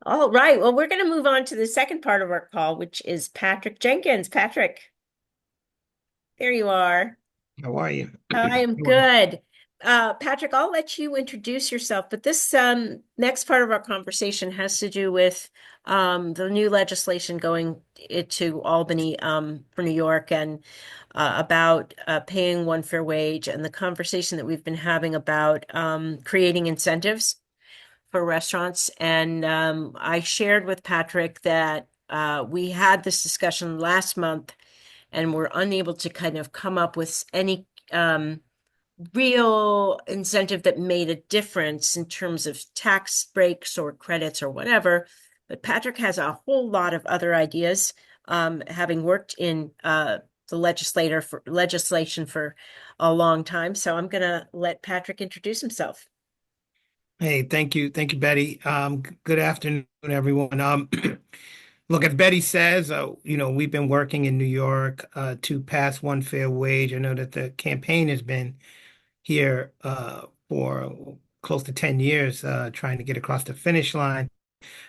All right. Well, we're going to move on to the second part of our call, which is Patrick Jenkins. Patrick, there you are. How are you? I am You are- good. Patrick, I'll let you introduce yourself, but this next part of our conversation has to do with the new legislation going into Albany for New York and about paying one fair wage and the conversation that we've been having about creating incentives for restaurants. And I shared with Patrick that we had this discussion last month and were unable to kind of come up with any real incentive that made a difference in terms of tax breaks or credits or whatever. But Patrick has a whole lot of other ideas, having worked in the legislation for a long time. So I'm going to let Patrick introduce himself. Hey, thank you, Betty. Good afternoon, everyone. Look, as Betty says, we've been working in New York to pass one fair wage. I know that the campaign has been here for close to 10 years, trying to get across the finish line.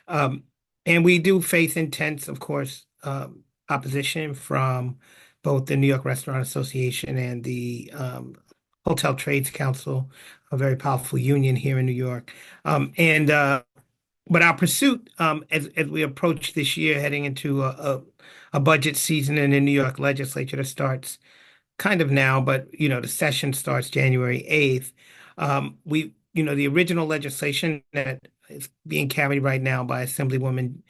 Um, and we do face intense, of course, opposition from both the New York Restaurant Association and the Hotel Trades Council, a very powerful union here in New York. And But our pursuit, as we approach this year, heading into a budget season in the New York legislature that starts kind of now, but the session starts January 8th. The original legislation that is being carried right now by Assemblywoman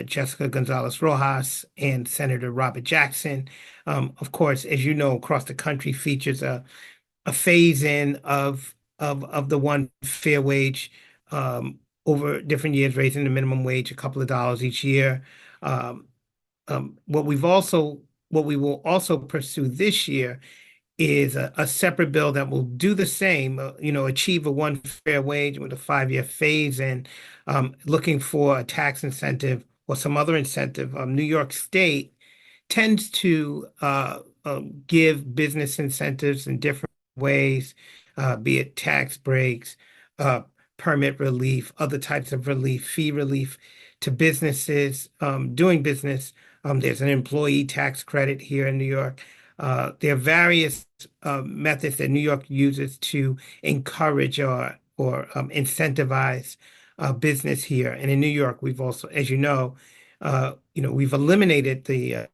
Jessica Gonzalez Rojas and Senator Robert Jackson, of course, as you know, across the country features a phase in of the one fair wage over different years, raising the minimum wage a couple of dollars each year. Um, what we will also pursue this year is a separate bill that will do the same, achieve a one fair wage with a 5-year phase and looking for a tax incentive or some other incentive. New York State tends to give business incentives in different ways, be it tax breaks, uh, permit relief, other types of relief, fee relief to businesses doing business. There's an employee tax credit here in New York. There are various methods that New York uses to encourage or incentivize business here. And in New York, we've also, as we've eliminated the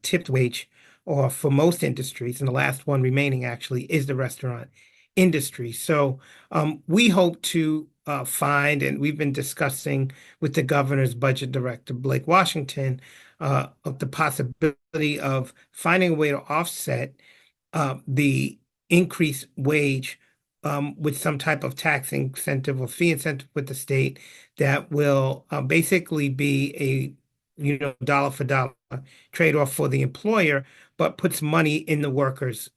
tipped wage, or for most industries, and the last one remaining actually is the restaurant industry. So we hope to find, and we've been discussing with the governor's budget director, Blake Washington, of the possibility of finding a way to offset the increased wage with some type of tax incentive or fee incentive with the state that will basically be dollar for dollar trade-off for the employer, but puts money in the workers'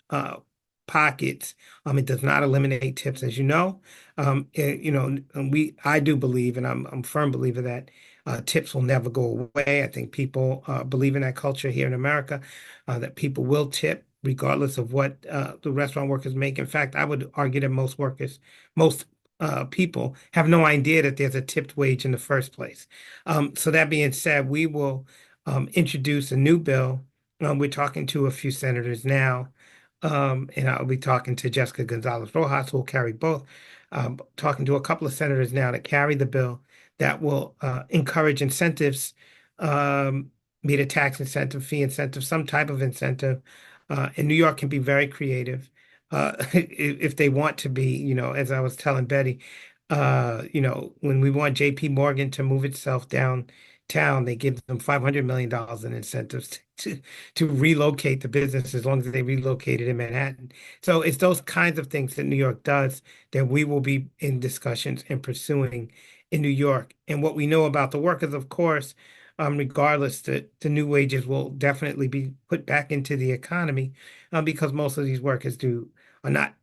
pockets. It does not eliminate tips, as you know. I do believe, and I'm a firm believer that tips will never go away. I think people believe in that culture here in America, that people will tip regardless of what the restaurant workers make. In fact, I would argue that most people have no idea that there's a tipped wage in the first place. So that being said, we will introduce a new bill. We're talking to a few senators now, and I'll be talking to Jessica Gonzalez Rojas, who will carry both. Talking to a couple of senators now to carry the bill that will encourage incentives, be it a tax incentive, fee incentive, some type of incentive. And New York can be very creative if they want to be, as I was telling Betty, when we want JP Morgan to move itself downtown, they give them $500 million in incentives to relocate the business as long as they relocate it in Manhattan. So it's those kinds of things that New York does that we will be in discussions and pursuing in New York. And what we know about the workers, of course, regardless, the new wages will definitely be put back into the economy because most of these workers are not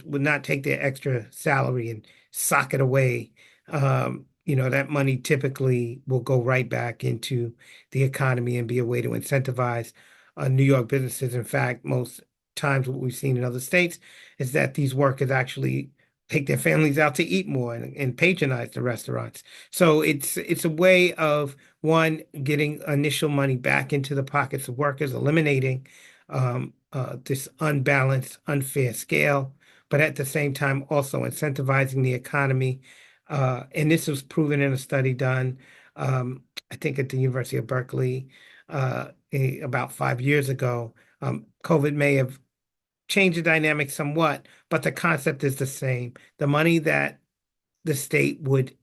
would not take their extra salary and sock it away. That money typically will go right back into the economy and be a way to incentivize New York businesses. In fact, most times what we've seen in other states is that these workers actually take their families out to eat more and patronize the restaurants. So it's a way of one getting initial money back into the pockets of workers, eliminating this unbalanced, unfair scale, but at the same time also incentivizing the economy. And this was proven in a study done, I think, at the University of Berkeley about 5 years ago. COVID may have change the dynamic somewhat, but the concept is the same. The money that the state would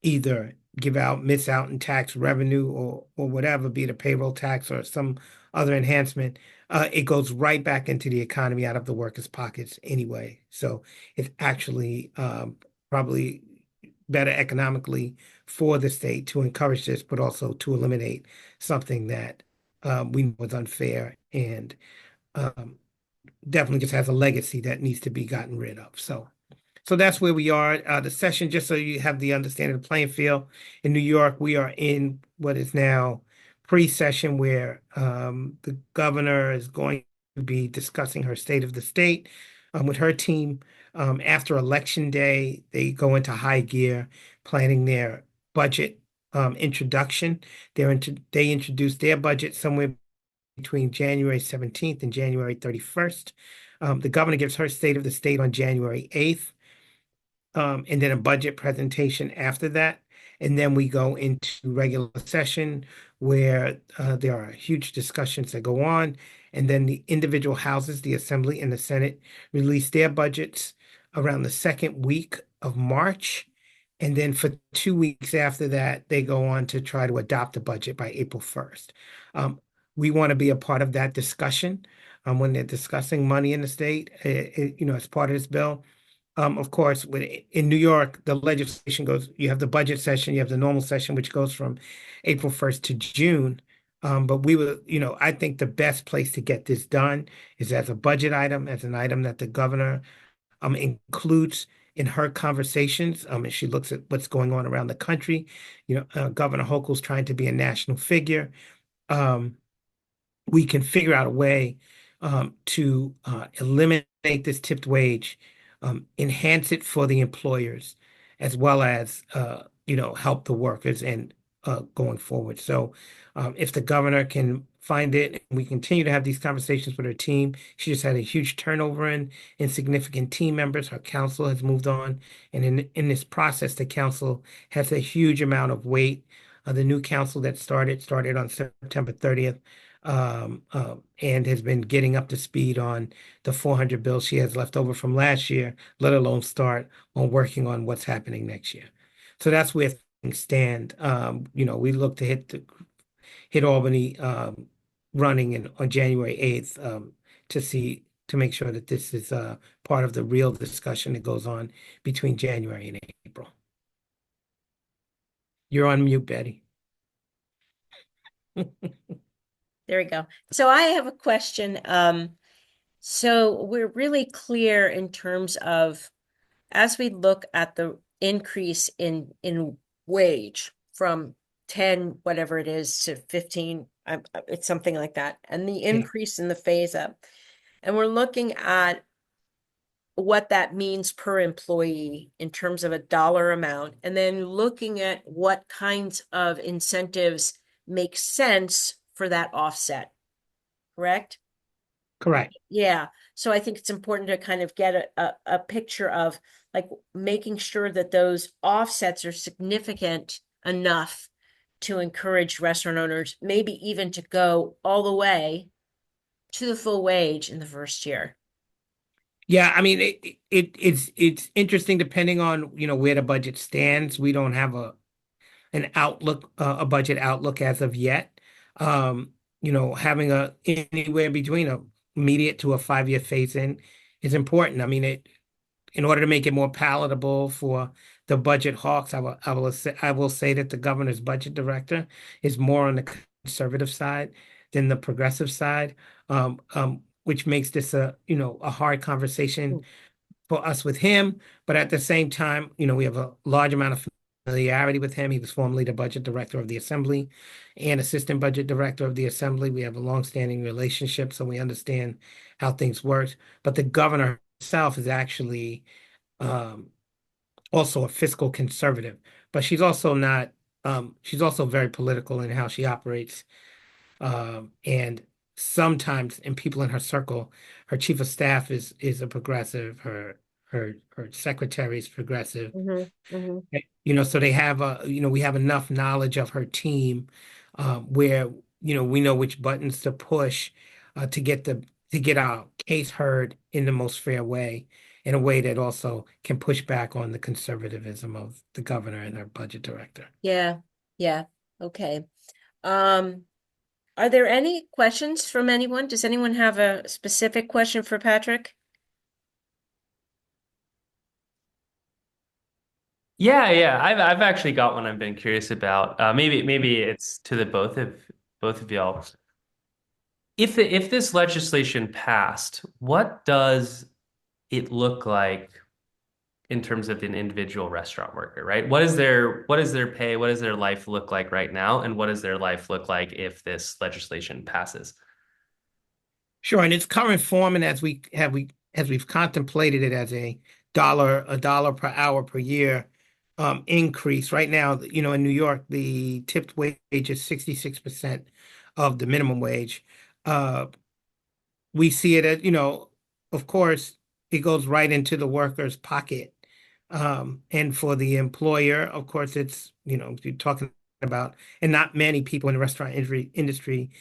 either give out, miss out in tax revenue or whatever, be it a payroll tax or some other enhancement, it goes right back into the economy out of the workers' pockets anyway. So it's actually probably better economically for the state to encourage this, but also to eliminate something that we know is unfair and um, definitely just has a legacy that needs to be gotten rid of. So that's where we are. The session, just so you have the understanding of the playing field, in New York, we are in what is now pre-session where the governor is going to be discussing her state of the state with her team. After Election Day, they go into high gear, planning their budget introduction. They introduce their budget somewhere between January 17th and January 31st. The governor gives her state of the state on January 8th, and then a budget presentation after that. And then we go into regular session where there are huge discussions that go on. And then the individual houses, the Assembly and the Senate, release their budgets around the second week of March. And then for 2 weeks after that, they go on to try to adopt a budget by April 1st. Um, we want to be a part of that discussion when they're discussing money in the state, as part of this bill. Of course, in New York, the legislation goes, you have the budget session, you have the normal session, which goes from April 1st to June. But I think the best place to get this done is as a budget item, as an item that the governor includes in her conversations. As she looks at what's going on around the country. Governor Hochul's trying to be a national figure. Um, we can figure out a way to eliminate this tipped wage, enhance it for the employers, as well as help the workers and going forward. So if the governor can find it, and we continue to have these conversations with her team. She just had a huge turnover in significant team members. Her council has moved on, and in this process, the council has a huge amount of weight. The new council that started on September 30th and has been getting up to speed on the 400 bills she has left over from last year, let alone start on working on what's happening next year. So that's where things stand. We look to hit Albany running on January 8th to make sure that this is part of the real discussion that goes on between January and April. You're on mute, Betty. There we go. So I have a question. So we're really clear in terms of as we look at the increase in wage from 10, whatever it is, to 15, it's something like that, and the Yeah, increase in the phase up. And we're looking at what that means per employee in terms of a dollar amount, and then looking at what kinds of incentives make sense for that offset, correct? correct. Yeah. So I think it's important to kind of get a picture of like making sure that those offsets are significant enough to encourage restaurant owners, maybe even to go all the way to the full wage in the first year. Yeah, I mean it's interesting depending on where the budget stands. We don't have a budget outlook as of yet. Having anywhere between a immediate to a 5-year phase in is important. I mean, in order to make it more palatable for the budget hawks, I will say that the governor's budget director is more on the conservative side than the progressive side, which makes this a hard conversation for us with him. But at the same time, we have a large amount of familiarity with him. He was formerly the budget director of the Assembly and assistant budget director of the Assembly. We have a longstanding relationship, so we understand how things work. But the governor herself is actually um, also a fiscal conservative, but she's also not. She's also very political in how she operates. And sometimes, in people in her circle, her chief of staff is a progressive. Her secretary is progressive. Hmm. Hmm. So they have we have enough knowledge of her team, where, we know which buttons to push, to get our case heard in the most fair way, in a way that also can push back on the conservatism of the governor and her budget director. Yeah, yeah. Okay. Um, are there any questions from anyone? Does anyone have a specific question for Patrick? Yeah, yeah. I've actually got one I've been curious about. Maybe it's to the both of y'all. If this legislation passed, what does it look like in terms of an individual restaurant worker, right? What is their pay? What does their life look like right now? And what does their life look like if this legislation passes? Sure, in its current form, and as we've contemplated it as a dollar per hour per year increase. Right now, in New York, the tipped wage is 66% of the minimum wage. Uh, we see it as, of course, it goes right into the worker's pocket. And for the employer, of course, it's, you're talking about, and not many people in the restaurant industry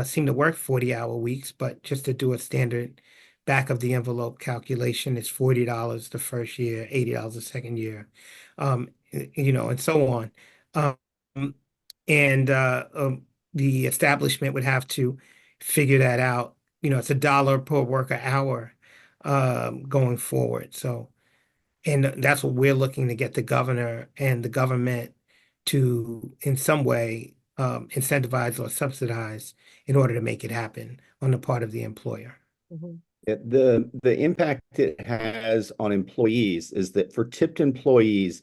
seem to work 40-hour weeks, but just to do a standard back of the envelope calculation, it's $40 the first year, $80 the second year, and so on. Um, and the establishment would have to figure that out. It's a dollar per worker hour going forward. So, and that's what we're looking to get the governor and the government to, in some way, incentivize or subsidize in order to make it happen on the part of the employer. Mhm. The impact it has on employees is that for tipped employees,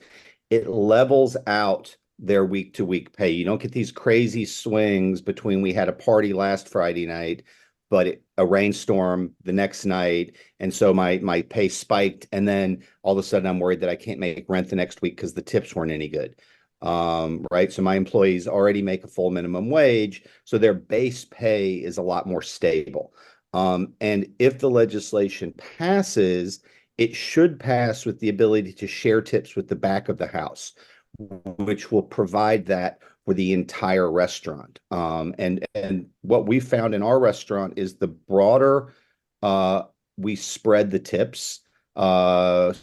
it levels out their week to week pay. You don't get these crazy swings between we had a party last Friday night, but a rainstorm the next night. And so my pay spiked. And then all of a sudden I'm worried that I can't make rent the next week because the tips weren't any good. Right. So my employees already make a full minimum wage. So their base pay is a lot more stable. And if the legislation passes, it should pass with the ability to share tips with the back of the house, which will provide that for the entire restaurant. And what we found in our restaurant is the broader we spread the tips. So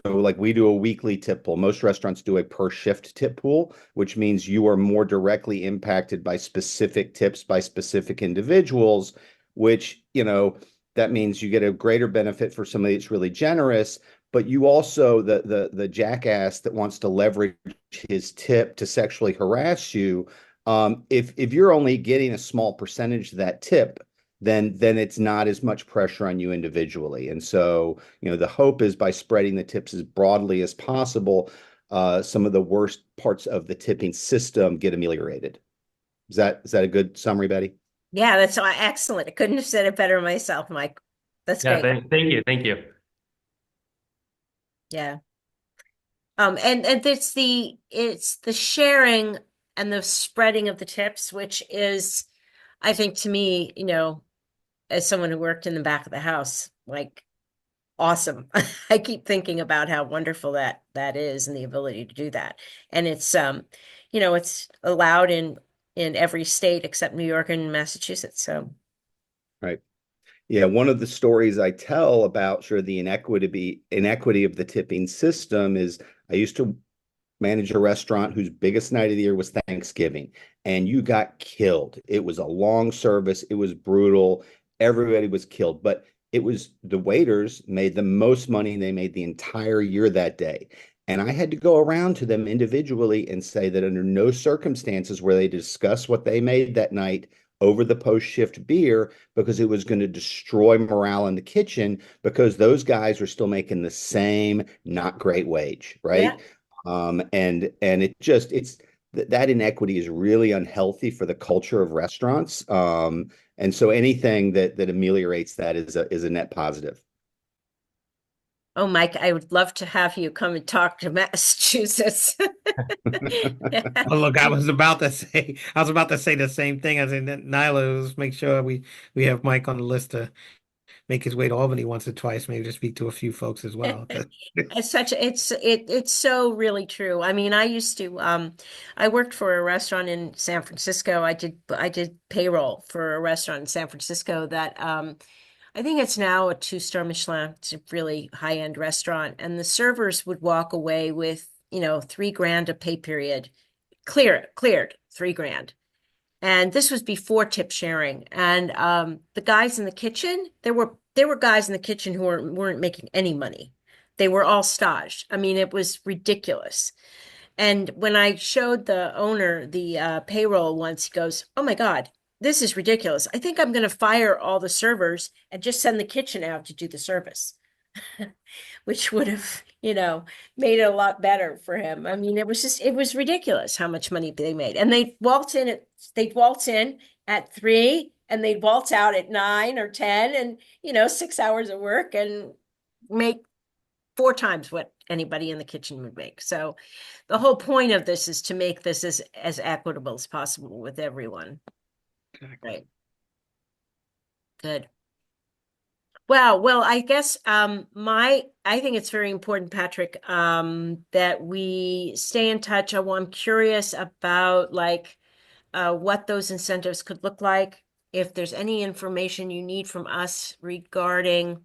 like we do a weekly tip pool. Most restaurants do a per shift tip pool, which means you are more directly impacted by specific tips by specific individuals, which, that means you get a greater benefit for somebody that's really generous, but you also, the jackass that wants to leverage his tip to sexually harass you, if you're only getting a small percentage of that tip, then it's not as much pressure on you individually. And so, the hope is by spreading the tips as broadly as possible, some of the worst parts of the tipping system get ameliorated. Is that a good summary, Betty? Yeah, that's excellent. I couldn't have said it better myself, Mike. That's Yeah, great. thank you. Yeah. And it's the sharing and the spreading of the tips, which is, I think to me, as someone who worked in the back of the house, like awesome. I keep thinking about how wonderful that is and the ability to do that. And it's allowed in every state except New York and Massachusetts. So Right. Yeah, one of the stories I tell about sort of the inequity of the tipping system is I used to manage a restaurant whose biggest night of the year was Thanksgiving, and you got killed. It was a long service, it was brutal, everybody was killed, but it was the waiters made the most money they made the entire year that day. And I had to go around to them individually and say that under no circumstances were they discuss what they made that night over the post shift beer because it was going to destroy morale in the kitchen because those guys are still making the same not great wage, yeah. right? And it's that inequity is really unhealthy for the culture of restaurants. And so anything that ameliorates that is a net positive. Oh, Mike, I would love to have you come and talk to Massachusetts. Oh, look, I was about to say the same thing. I said, Nyla, let's make sure we have Mike on the list to make his way to Albany once or twice, maybe to speak to a few folks as well. It's so really true. I mean, I worked for a restaurant in San Francisco. I did payroll for a restaurant in San Francisco that I think it's now a two-star Michelin. It's a really high-end restaurant, and the servers would walk away with, 3 grand a pay period, cleared 3 grand. And this was before tip sharing. And the guys in the kitchen, there were guys in the kitchen who weren't making any money. They were all staged. I mean, it was ridiculous. And when I showed the owner the payroll once, he goes, "Oh my God, this is ridiculous. I think I'm going to fire all the servers and just send the kitchen out to do the service." Which would have, made it a lot better for him. I mean, it was ridiculous how much money they made. And they'd waltz in at 3 and they'd waltz out at 9 or 10 and, 6 hours of work and make 4 times what anybody in the kitchen would make. So the whole point of this is to make this as equitable as possible with everyone. Exactly. Right. Good. Wow. Well, I guess I think it's very important, Patrick, that we stay in touch. I'm curious about like what those incentives could look like. If there's any information you need from us regarding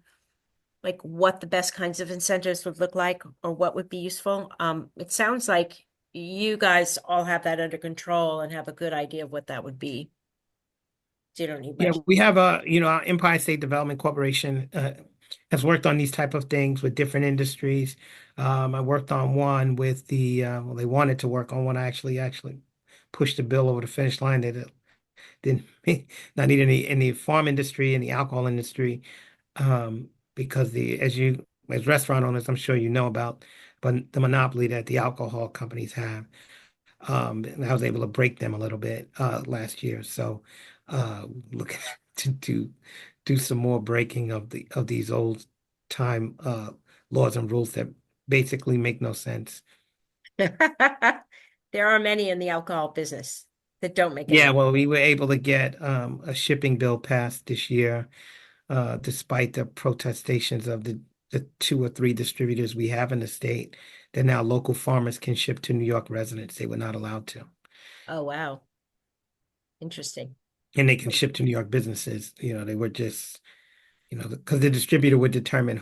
like what the best kinds of incentives would look like or what would be useful. It sounds like you guys all have that under control and have a good idea of what that would be. So you don't need Yeah, much. we have our Empire State Development Corporation has worked on these type of things with different industries. I worked on one with well, they wanted to work on one. I actually pushed the bill over the finish line. They didn't not need any farm industry, any alcohol industry, because as restaurant owners, I'm sure you know about, but the monopoly that the alcohol companies have. And I was able to break them a little bit last year. So looking to do some more breaking of these old time laws and rules that basically make no sense. There are many in the alcohol business that don't make any. Yeah, well, we were able to get a shipping bill passed this year, despite the protestations of the 2 or 3 distributors we have in the state, that now local farmers can ship to New York residents. They were not allowed to. Oh, wow. Interesting. And they can ship to New York businesses. They were just, because the distributor would determine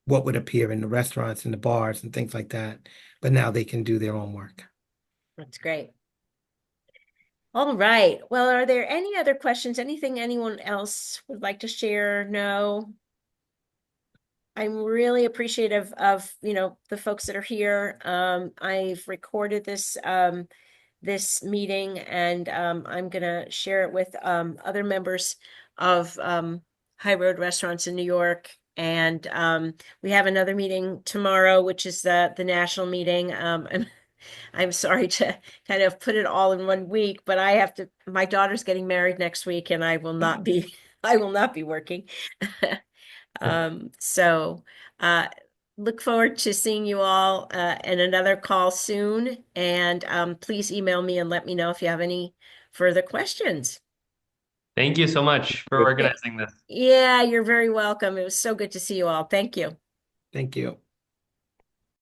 what would appear in the restaurants and the bars and things like that. But now they can do their own work. That's great. All right. Well, are there any other questions? Anything anyone else would like to share? No. I'm really appreciative of, the folks that are here. I've recorded this meeting and I'm gonna share it with other members of High Road Restaurants in New York. And we have another meeting tomorrow, which is the national meeting. I'm sorry to kind of put it all in one week, but my daughter's getting married next week and I will not be I will not be working. So look forward to seeing you all in another call soon. And please email me and let me know if you have any further questions. Thank you so much for Yeah, organizing this. yeah, you're very welcome. It was so good to see you all. Thank you. Thank you.